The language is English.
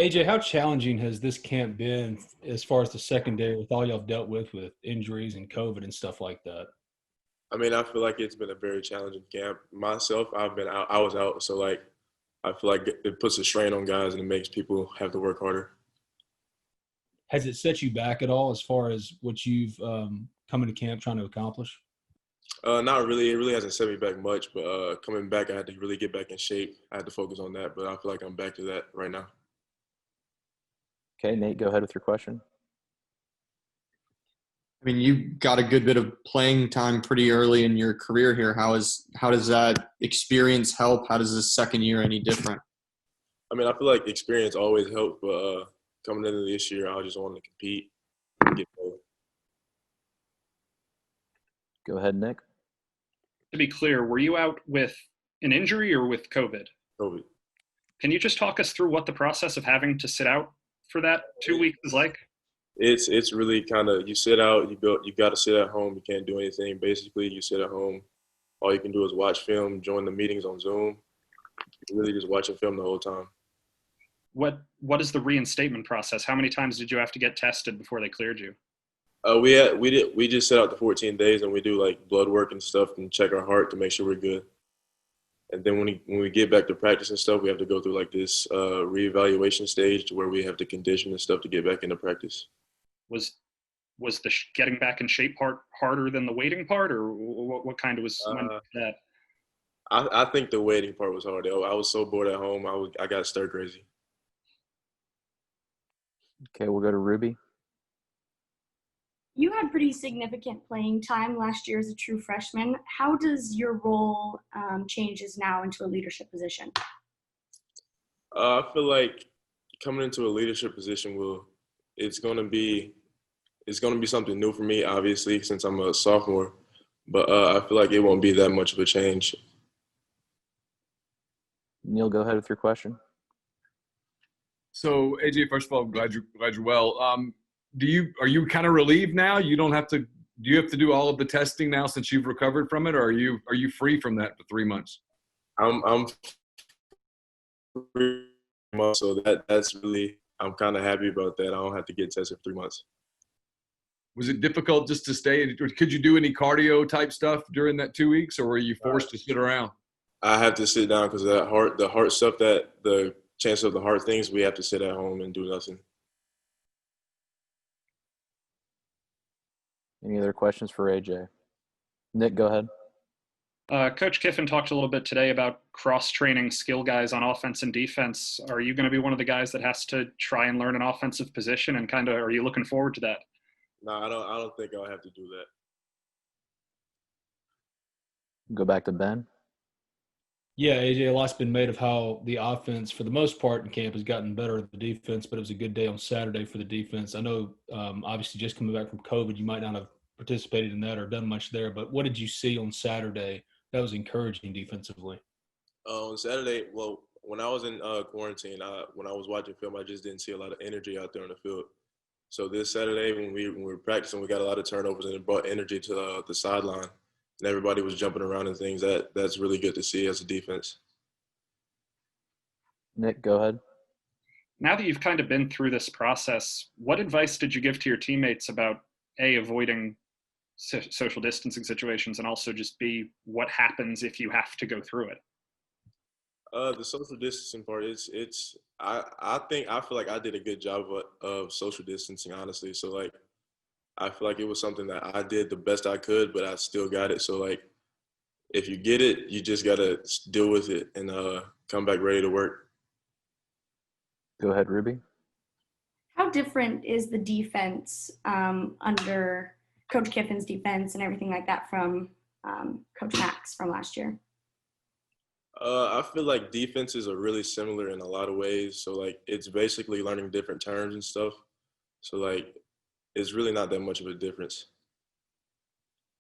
AJ, how challenging has this camp been as far as the secondary with all y'all dealt with injuries and COVID and stuff like that? I mean, I feel like it's been a very challenging camp. Myself, I've been out. I was out, so like I feel like it puts a strain on guys and it makes people have to work harder. Has it set you back at all as far as what you've come into camp trying to accomplish? Not really. It really hasn't set me back much, but coming back, I had to really get back in shape. I had to focus on that, but I feel like I'm back to that right now. Okay, Nate, go ahead with your question. I mean, you got a good bit of playing time pretty early in your career here. How does that experience help? How does this second year any different? I mean, I feel like experience always helps, but coming into this year, I just wanted to compete and get better. Go ahead, Nick. To be clear, were you out with an injury or with COVID? COVID. Can you just talk us through what the process of having to sit out for that 2 weeks is like? It's really kind of you sit out, you got to sit at home. You can't do anything. Basically, you sit at home. All you can do is watch film, join the meetings on Zoom. You're really just watching film the whole time. What is the reinstatement process? How many times did you have to get tested before they cleared you? We just set out the 14 days and we do like blood work and stuff and check our heart to make sure we're good. And then when we get back to practice and stuff, we have to go through like this reevaluation stage where we have to condition and stuff to get back into practice. Was the getting back in shape part harder than the waiting part, or what kind of was that? I think the waiting part was hard. I was so bored at home. I got stir crazy. Okay, we'll go to Ruby. You had pretty significant playing time last year as a true freshman. How does your role changes now into a leadership position? I feel like coming into a leadership position it's going to be something new for me, obviously, since I'm a sophomore. But I feel like it won't be that much of a change. Neil, go ahead with your question. So AJ, first of all, glad you're well. Are you kind of relieved now? You don't have to. Do you have to do all of the testing now since you've recovered from it, or are you free from that for 3 months? I'm free, so that's really I'm kind of happy about that. I don't have to get tested for 3 months. Was it difficult just to stay? Could you do any cardio type stuff during that 2 weeks, or were you forced to sit around? I have to sit down because the heart stuff, that the chance of the heart things, we have to sit at home and do nothing. Any other questions for AJ? Nick, go ahead. Coach Kiffin talked a little bit today about cross-training skill guys on offense and defense. Are you going to be one of the guys that has to try and learn an offensive position, and kind of are you looking forward to that? No, I don't think I'll have to do that. Go back to Ben. Yeah, AJ, a lot's been made of how the offense, for the most part, in camp has gotten better at the defense, but it was a good day on Saturday for the defense. I know, obviously, just coming back from COVID, you might not have participated in that or done much there, but what did you see on Saturday that was encouraging defensively? On Saturday, well, when I was in quarantine, when I was watching film, I just didn't see a lot of energy out there on the field. So this Saturday, when we were practicing, we got a lot of turnovers, and it brought energy to the sideline. And everybody was jumping around and things. That's really good to see as a defense. Nick, go ahead. Now that you've kind of been through this process, what advice did you give to your teammates about avoiding social distancing situations, and also just B, what happens if you have to go through it? The social distancing part I feel like I did a good job of social distancing, honestly. So like I feel like it was something that I did the best I could, but I still got it. So like if you get it, you just gotta deal with it and come back ready to work. Go ahead, Ruby. How different is the defense under Coach Kiffin's defense and everything like that from Coach Max from last year? I feel like defenses are really similar in a lot of ways. So like it's basically learning different terms and stuff. So like it's really not that much of a difference.